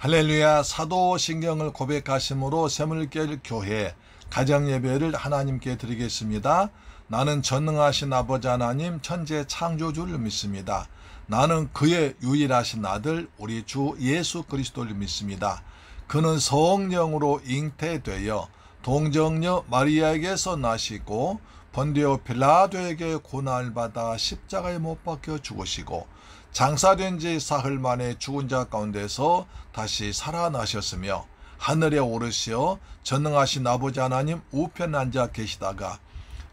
할렐루야. 사도신경을 고백하심으로 샘물결 교회 가정예배를 하나님께 드리겠습니다. 나는 전능하신 아버지 하나님 천재 창조주를 믿습니다. 나는 그의 유일하신 아들 우리 주 예수 그리스도를 믿습니다. 그는 성령으로 잉태되어 동정녀 마리아에게서 나시고 본디오 빌라도에게 고난을 받아 십자가에 못 박혀 죽으시고 장사된 지 사흘 만에 죽은 자 가운데서 다시 살아나셨으며 하늘에 오르시어 전능하신 아버지 하나님 우편에 앉아 계시다가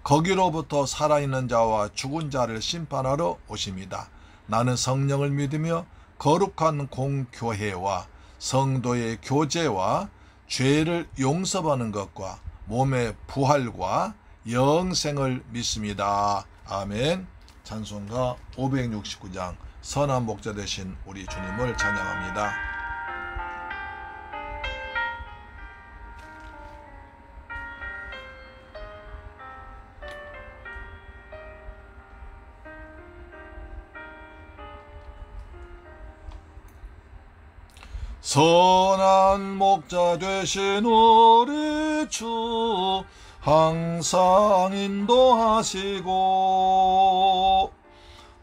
거기로부터 살아있는 자와 죽은 자를 심판하러 오십니다. 나는 성령을 믿으며 거룩한 공교회와 성도의 교제와 죄를 용서받는 것과 몸의 부활과 영생을 믿습니다. 아멘. 찬송가 569장 선한 목자 되신 우리 주님을 찬양합니다. 선한 목자 되신 우리 주 항상 인도하시고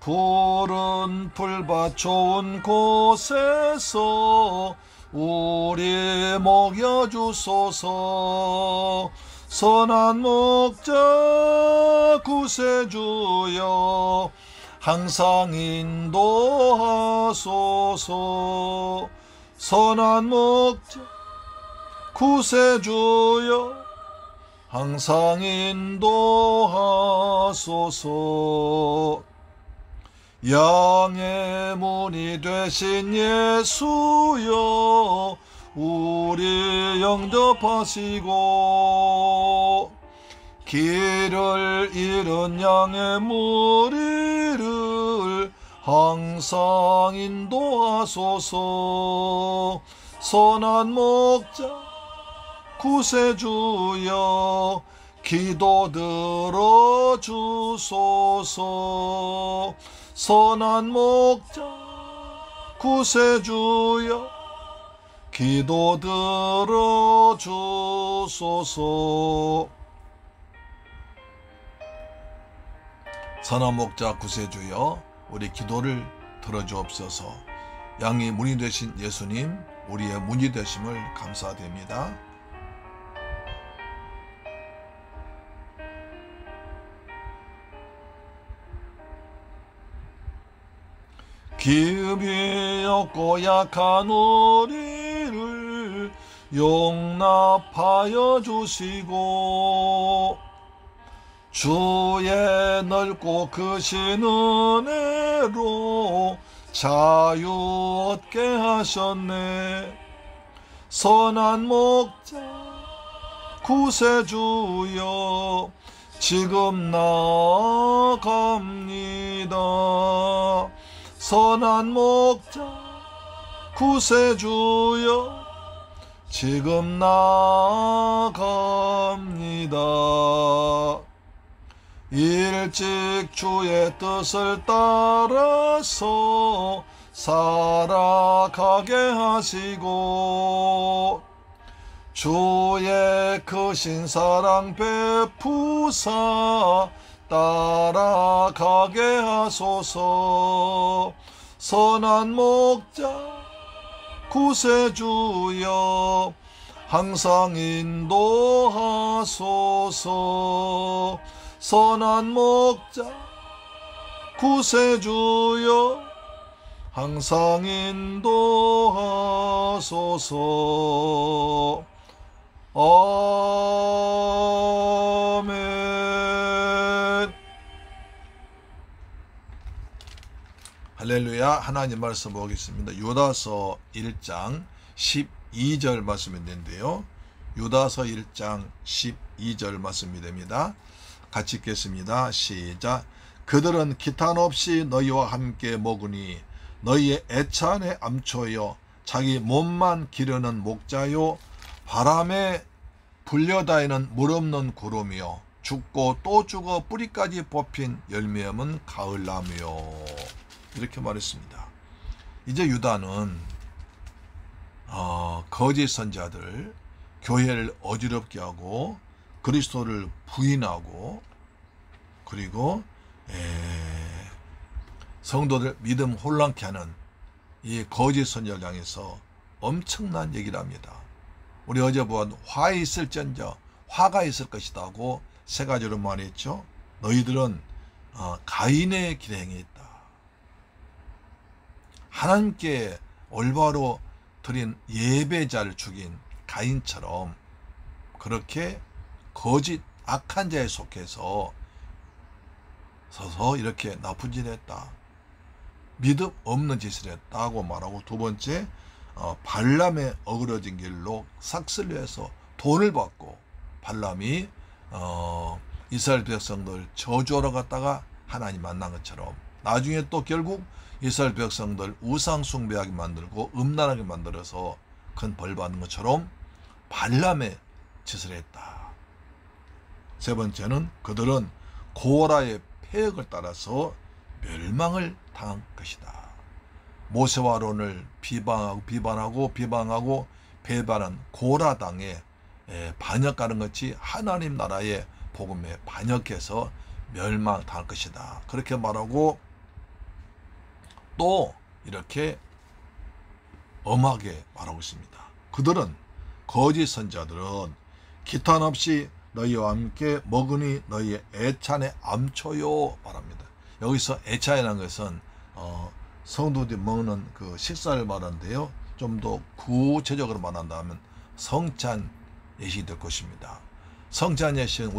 푸른 풀밭 좋은 곳에서 우리 먹여주소서. 선한 목자 구세주여 항상 인도하소서. 선한 목자 구세주여 항상 인도하소서. 양의 문이 되신 예수여 우리 영접하시고 길을 잃은 양의 무리를 항상 인도하소서. 선한 목자 구세주여 기도 들어주소서. 선한 목자 구세주여 기도 들어주소서. 선한 목자 구세주여 우리 기도를 들어주옵소서. 양이 문이 되신 예수님 우리의 문이 되심을 감사드립니다. 기음이 없고 약한 우리를 용납하여 주시고 주의 넓고 크신 은혜로 자유 얻게 하셨네. 선한 목자 구세주여 지금 나아갑니다. 선한 목자 구세주여 지금 나아갑니다. 일찍 주의 뜻을 따라서 살아가게 하시고 주의 크신 사랑 베푸사 따라가게 하소서. 선한 목자 구세주여 항상 인도하소서. 선한 목자 구세주여 항상 인도하소서. 아멘. 할렐루야. 하나님 말씀 보겠습니다. 유다서 1장 12절 말씀이 되는데요. 유다서 1장 12절 말씀이 됩니다. 같이 읽겠습니다. 시작. 그들은 기탄 없이 너희와 함께 먹으니 너희의 애찬의 암초여 자기 몸만 기르는 목자요 바람에 불려다니는 물 없는 구름이요 죽고 또 죽어 뿌리까지 뽑힌 열매 없는 가을나무요. 이렇게 말했습니다. 이제 유다는 거짓 선자들, 교회를 어지럽게 하고 그리스도를 부인하고 그리고 성도들 믿음 혼란케 하는 이 거짓 선자를 향해서 엄청난 얘기를 합니다. 우리 어제 본 화에 있을지언정 화가 있을 것이다 하고 세 가지로 말했죠. 너희들은 가인의 길에 행했다. 하나님께 올바로 드린 예배자를 죽인 가인처럼 그렇게 거짓 악한 자에 속해서 서서 이렇게 나쁜 짓을 했다. 믿음 없는 짓을 했다고 말하고, 두 번째 발람의 어그러진 길로 삭슬려 해서 돈을 받고 발람이 이스라엘 백성들 저주하러 갔다가 하나님 만난 것처럼 나중에 또 결국 이스라엘 백성들 우상 숭배하게 만들고 음란하게 만들어서 큰 벌 받는 것처럼 발람의 짓을 했다. 세 번째는 그들은 고라의 폐역을 따라서 멸망을 당한 것이다. 모세와 아론을 비방하고 배반한 고라당에 반역하는 것이 하나님 나라의 복음에 반역해서 멸망당할 것이다. 그렇게 말하고 또 이렇게 엄하게 말하고 있습니다. 그들은 거짓 선자들은 기탄 없이 너희와 함께 먹으니 너희의 애찬에 암초요 말합니다. 여기서 애찬이라는 것은 성도들이 먹는 그 식사를 말하는데요. 좀 더 구체적으로 말한다면 성찬 예식이 될 것입니다. 성찬 예식은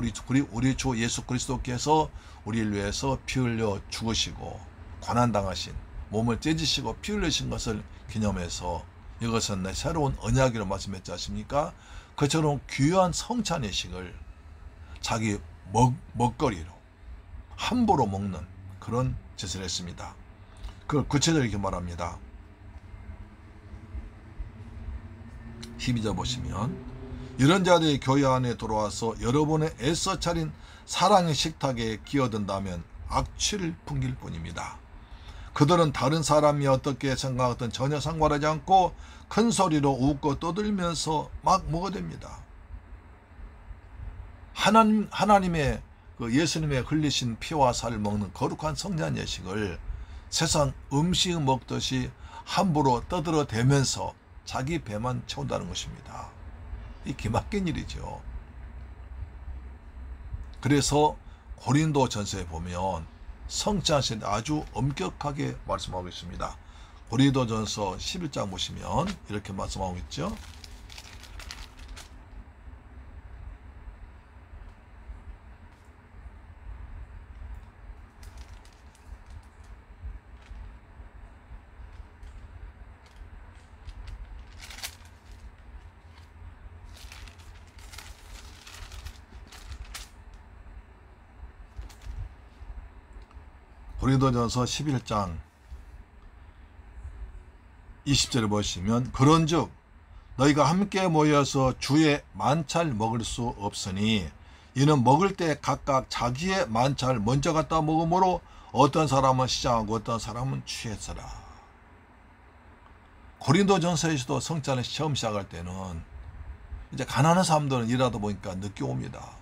우리 주 예수 그리스도께서 우리를 위해서 피 흘려 죽으시고 고난당하신 몸을 찢으시고 피 흘리신 것을 기념해서 이것은 내 새로운 언약이라고 말씀했지 않습니까? 그처럼 귀한 성찬 예식을 자기 먹거리로 함부로 먹는 그런 짓을 했습니다. 그걸 구체적으로 이렇게 말합니다. 12절 보시면 이런 자들이 교회 안에 들어와서 여러분의 애써 차린 사랑의 식탁에 끼어든다면 악취를 풍길 뿐입니다. 그들은 다른 사람이 어떻게 생각하든 전혀 상관하지 않고 큰 소리로 웃고 떠들면서 막 먹어댑니다. 하나님의 예수님의 흘리신 피와 살을 먹는 거룩한 성찬 예식을 세상 음식 먹듯이 함부로 떠들어대면서 자기 배만 채운다는 것입니다. 이 기막힌 일이죠. 그래서 고린도전서에 보면 성찬식에 아주 엄격하게 말씀하고 있습니다. 고린도전서 11장 보시면 이렇게 말씀하고 있죠. 고린도전서 11장 20절을 보시면 그런즉 너희가 함께 모여서 주의 만찬을 먹을 수 없으니 이는 먹을 때 각각 자기의 만찬을 먼저 갖다 먹으므로 어떤 사람은 시장하고 어떤 사람은 취했으라. 고린도전서에서도 성찬을 처음 시작할 때는 이제 가난한 사람들은 일하다 보니까 늦게 옵니다.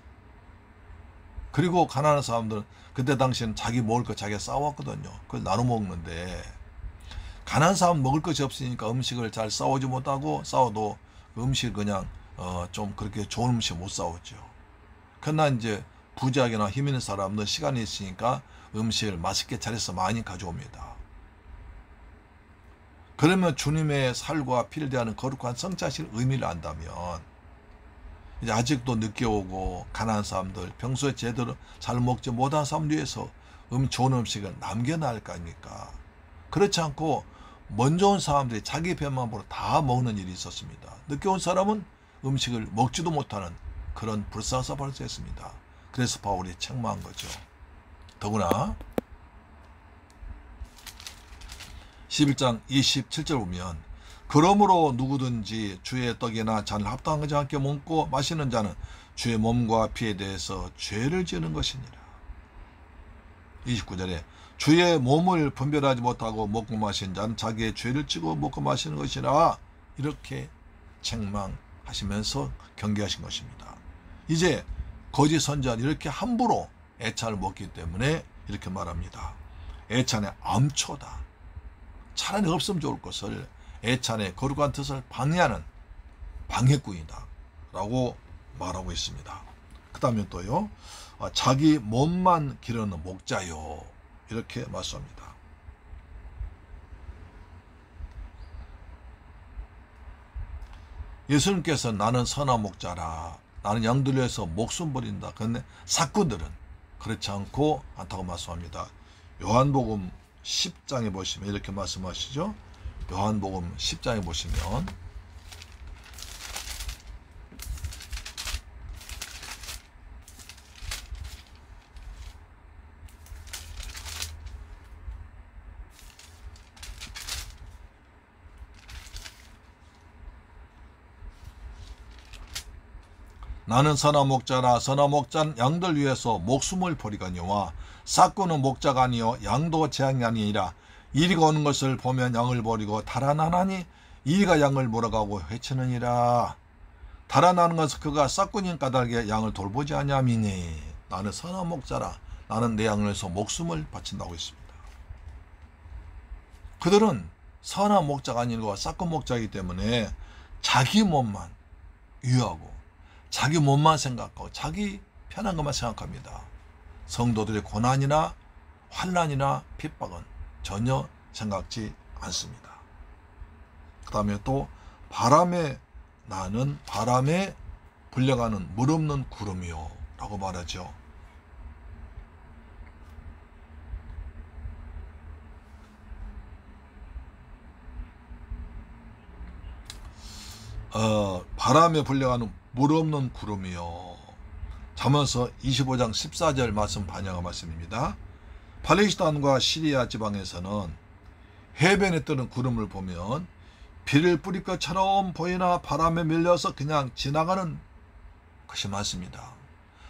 그리고 가난한 사람들은 그때 당시에는 자기 먹을 거 자기가 싸왔거든요. 그걸 나눠 먹는데 가난한 사람은 먹을 것이 없으니까 음식을 잘 싸우지 못하고 싸워도 그 음식을 그냥 좀 그렇게 좋은 음식 못 싸웠죠. 그러나 이제 부자에게나 힘 있는 사람은 시간이 있으니까 음식을 맛있게 잘해서 많이 가져옵니다. 그러면 주님의 살과 피를 대하는 거룩한 성찬식 의미를 안다면 이제 아직도 늦게 오고 가난한 사람들, 평소에 제대로 잘 먹지 못한 사람들 위해서 좋은 음식을 남겨놔야 할 거 아닙니까? 그렇지 않고 먼저 온 사람들이 자기 배만 보러 다 먹는 일이 있었습니다. 늦게 온 사람은 음식을 먹지도 못하는 그런 불상사 발생했습니다. 그래서 바울이 책망한 거죠. 더구나 11장 27절 보면 그러므로 누구든지 주의 떡이나 잔을 합당하지 않게 먹고 마시는 자는 주의 몸과 피에 대해서 죄를 지는 것이니라. 29절에 주의 몸을 분별하지 못하고 먹고 마신 자는 자기의 죄를 지고 먹고 마시는 것이라 이렇게 책망하시면서 경계하신 것입니다. 이제 거짓 선지자는 이렇게 함부로 애찬을 먹기 때문에 이렇게 말합니다. 애찬의 암초다. 차라리 없으면 좋을 것을 애찬의 거룩한 뜻을 방해하는 방해꾼이다 라고 말하고 있습니다. 그 다음에 또요, 자기 몸만 기르는 목자요, 이렇게 말씀합니다. 예수님께서 나는 선한 목자라, 나는 양들 위해서 목숨 버린다. 그런데 사꾼들은 그렇지 않다고 말씀합니다. 요한복음 10장에 보시면 이렇게 말씀하시죠. 요한복음 10장에 보시면 나는 선한 목자라, 선한 목자는 양들 위해서 목숨을 버리거니와 삭구는 목자가 아니요 양도 재앙이 아니니라. 이리가 오는 것을 보면 양을 버리고 달아나나니 이가 양을 몰아가고 해치느니라. 달아나는 것은 그가 삭구님 까닭에 양을 돌보지 아니함이니. 나는 선한 목자라, 나는 내 양을 위해서 목숨을 바친다고 했습니다. 그들은 선한 목자가 아니고 삭구 목자이기 때문에 자기 몸만 위하고 자기 몸만 생각하고 자기 편한 것만 생각합니다. 성도들의 고난이나 환난이나 핍박은 전혀 생각지 않습니다. 그 다음에 또 바람에 나는 바람에 불려가는 물 없는 구름이요 라고 말하죠. 바람에 불려가는 물 없는 구름이요. 잠언서 25장 14절 말씀 반영한 말씀입니다. 팔레스타인과 시리아 지방에서는 해변에 뜨는 구름을 보면 비를 뿌릴 것처럼 보이나 바람에 밀려서 그냥 지나가는 것이 많습니다.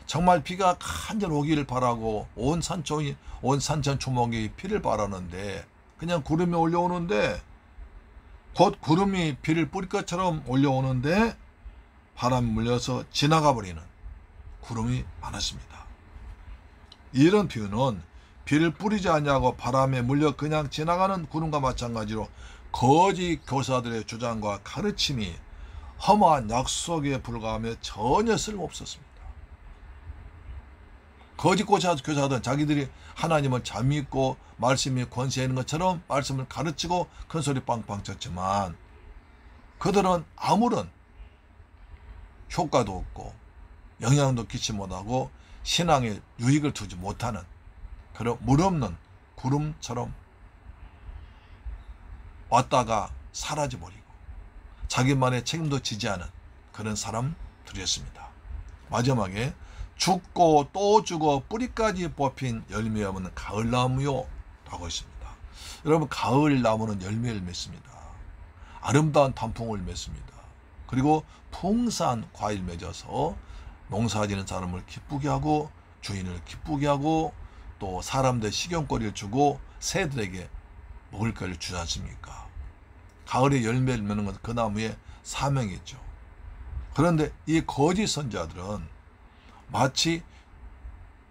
정말 비가 간절 오기를 바라고 온 산천 초목이 비를 바라는데 그냥 구름이 올려오는데, 곧 구름이 비를 뿌릴 것처럼 올려오는데 바람이 물려서 지나가 버리는 구름이 많았습니다. 이런 비유는 비를 뿌리지 않냐고 바람에 물려 그냥 지나가는 구름과 마찬가지로 거짓 교사들의 주장과 가르침이 험한 약속에 불과하며 전혀 쓸모없었습니다. 거짓 교사들은 자기들이 하나님을 잘 믿고 말씀이 권세 있는 것처럼 말씀을 가르치고 큰 소리 빵빵 쳤지만 그들은 아무런 효과도 없고 영향도 끼치 못하고 신앙에 유익을 두지 못하는 그런 물 없는 구름처럼 왔다가 사라져버리고 자기만의 책임도 지지 않은 그런 사람들이었습니다. 마지막에 죽고 또 죽어 뿌리까지 뽑힌 열매 없는 가을나무요 라고 했습니다. 여러분, 가을나무는 열매를 맺습니다. 아름다운 단풍을 맺습니다. 그리고 풍성한 과일 맺어서 농사지는 사람을 기쁘게 하고 주인을 기쁘게 하고 또 사람들 식용거리를 주고 새들에게 먹을 거리를 주지 않습니까? 가을에 열매를 맺는 것은 그 나무의 사명이죠. 그런데 이 거짓 선지자들은 마치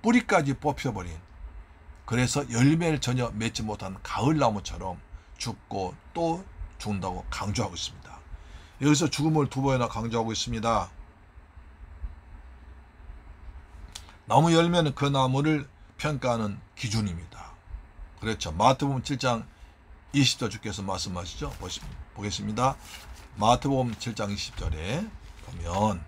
뿌리까지 뽑혀버린, 그래서 열매를 전혀 맺지 못한 가을나무처럼 죽고 또 죽는다고 강조하고 있습니다. 여기서 죽음을 두 번이나 강조하고 있습니다. 나무 열매는 그 나무를 평가하는 기준입니다. 그렇죠. 마태복음 7장 20절 주께서 말씀하시죠. 보겠습니다. 마태복음 7장 20절에 보면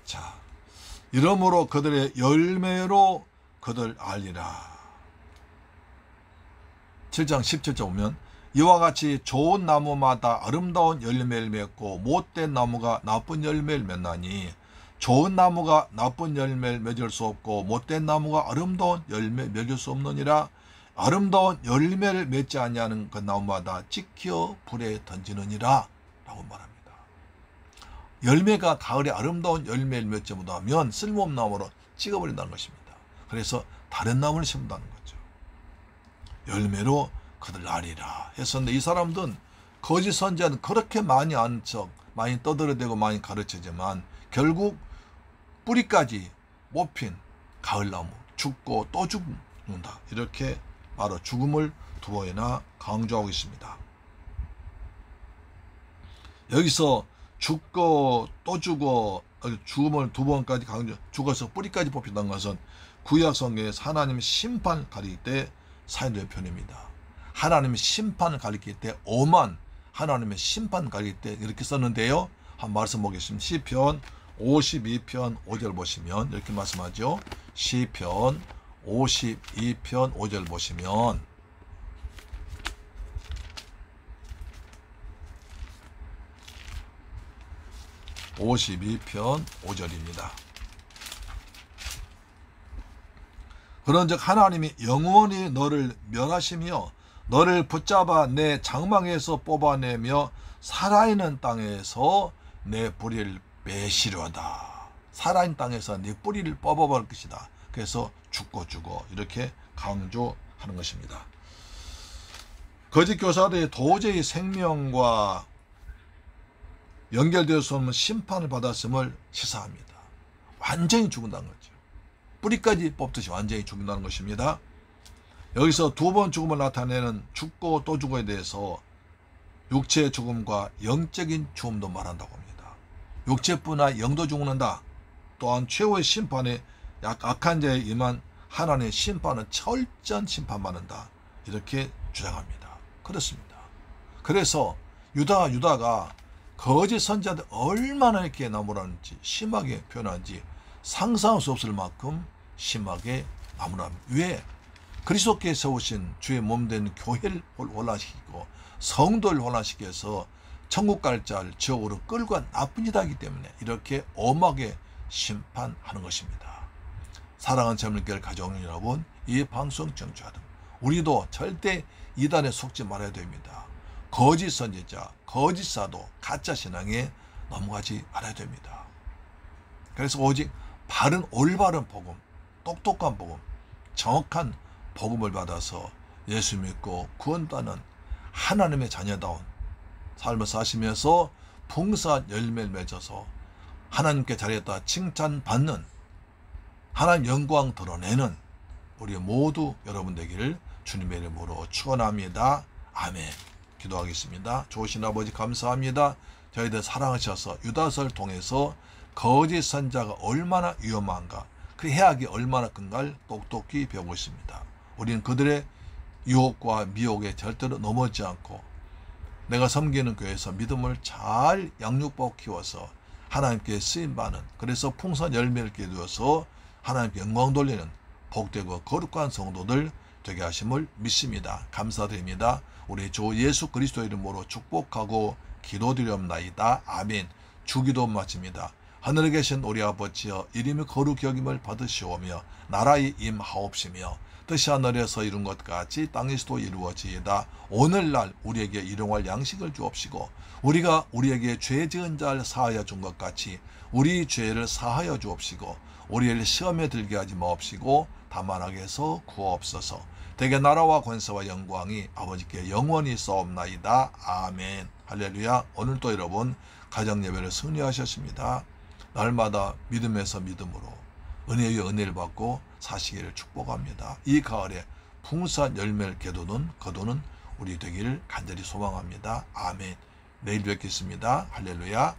자, 이러므로 그들의 열매로 그들 알리라. 7장 17절 보면 이와 같이 좋은 나무마다 아름다운 열매를 맺고 못된 나무가 나쁜 열매를 맺나니 좋은 나무가 나쁜 열매를 맺을 수 없고 못된 나무가 아름다운 열매 맺을 수 없느니라. 아름다운 열매를 맺지 아니하는 그 나무마다 찍혀 불에 던지느니라 라고 말합니다. 열매가 가을에 아름다운 열매를 맺지 못하면 쓸모없는 나무로 찍어버린다는 것입니다. 그래서 다른 나무를 심는다는 거죠. 열매로 거들나리라 했었는데, 이 사람들은 거짓 선지자는 그렇게 많이 아는 척, 많이 떠들어대고 많이 가르치지만 결국 뿌리까지 못 핀 가을나무, 죽고 또 죽는다, 이렇게 바로 죽음을 두 번이나 강조하고 있습니다. 여기서 죽고 또 죽어, 죽음을 두 번까지 강조, 죽어서 뿌리까지 뽑힌다는 것은 구약 성경에서 하나님의 심판을 가리킬 때 사용된 표현입니다. 하나님의 심판을 가리킬 때, 오만 하나님의 심판을 가리킬 때 이렇게 썼는데요. 한 말씀 보겠습니다. 시편 52편 5절 보시면 이렇게 말씀하죠. 시편 52편 5절 보시면, (52편 5절입니다) 그런즉 하나님이 영원히 너를 멸하시며 너를 붙잡아 내 장막에서 뽑아내며 살아있는 땅에서 내 뿌리를 빼시려다. 살아있는 땅에서 네 뿌리를 뽑아버릴 것이다. 그래서 죽고 죽어, 이렇게 강조하는 것입니다. 거짓 교사들이 도저히 생명과 연결되어 수 없는 심판을 받았음을 시사합니다. 완전히 죽는다는 거죠. 뿌리까지 뽑듯이 완전히 죽는다는 것입니다. 여기서 두 번 죽음을 나타내는 죽고 또 죽어에 대해서 육체의 죽음과 영적인 죽음도 말한다고 합니다. 육체뿐 아니라 영도 죽는다. 또한 최후의 심판에 악한 자에 임한 하나님의 심판은 철저한 심판받는다, 이렇게 주장합니다. 그렇습니다. 그래서 유다가 거짓 선지자들 얼마나 이렇게 나무라는지, 심하게 표현하는지 상상할 수 없을 만큼 심하게 나무랍니다. 왜? 그리스도께 세우신 주의 몸된 교회를 혼란시키고 성도를 혼란시켜서 천국 갈 자를 지옥으로 끌고 간 나쁜 이다기 때문에 이렇게 엄하게 심판하는 것입니다. 사랑하는 자매님들, 가정인 여러분, 이 방송 청취하던 우리도 절대 이단에 속지 말아야 됩니다. 거짓 선지자, 거짓 사도, 가짜 신앙에 넘어가지 말아야 됩니다. 그래서 오직 바른 올바른 복음, 똑똑한 복음, 정확한 복음을 받아서 예수 믿고 구원받는 하나님의 자녀다운 삶을 사시면서 풍성한 열매를 맺어서 하나님께 잘했다 칭찬받는, 하나님 영광 드러내는 우리 모두 여러분 되기를 주님의 이름으로 축원합니다. 아멘. 기도하겠습니다. 좋으신 아버지 감사합니다. 저희들 사랑하셔서 유다서를 통해서 거짓 선지자가 얼마나 위험한가, 그 해악이 얼마나 큰가를 똑똑히 배우고 있습니다. 우리는 그들의 유혹과 미혹에 절대로 넘어지지 않고 내가 섬기는 교회에서 믿음을 잘 양육받고 키워서 하나님께 쓰임받는, 그래서 풍성한 열매를 기두어서 하나님께 영광 돌리는 복되고 거룩한 성도들 되게 하심을 믿습니다. 감사드립니다. 우리 주 예수 그리스도 이름으로 축복하고 기도드리옵나이다. 아멘. 주기도 마칩니다. 하늘에 계신 우리 아버지여, 이름이 거룩히 여김을 받으시오며 나라의 임하옵시며 뜻이 하늘에서 이룬 것 같이 땅에서도 이루어지이다. 오늘날 우리에게 일용할 양식을 주옵시고 우리가 우리에게 죄 지은 자를 사하여 준 것 같이 우리 죄를 사하여 주옵시고 우리를 시험에 들게 하지 마옵시고 다만 악에서 구하옵소서. 대개 나라와 권세와 영광이 아버지께 영원히 있사옵나이다. 아멘. 할렐루야. 오늘도 여러분 가정예배를 승리하셨습니다. 날마다 믿음에서 믿음으로 은혜 위에 은혜를 받고 사시기를 축복합니다. 이 가을에 풍성한 열매를 거두는 우리 되기를 간절히 소망합니다. 아멘. 내일 뵙겠습니다. 할렐루야.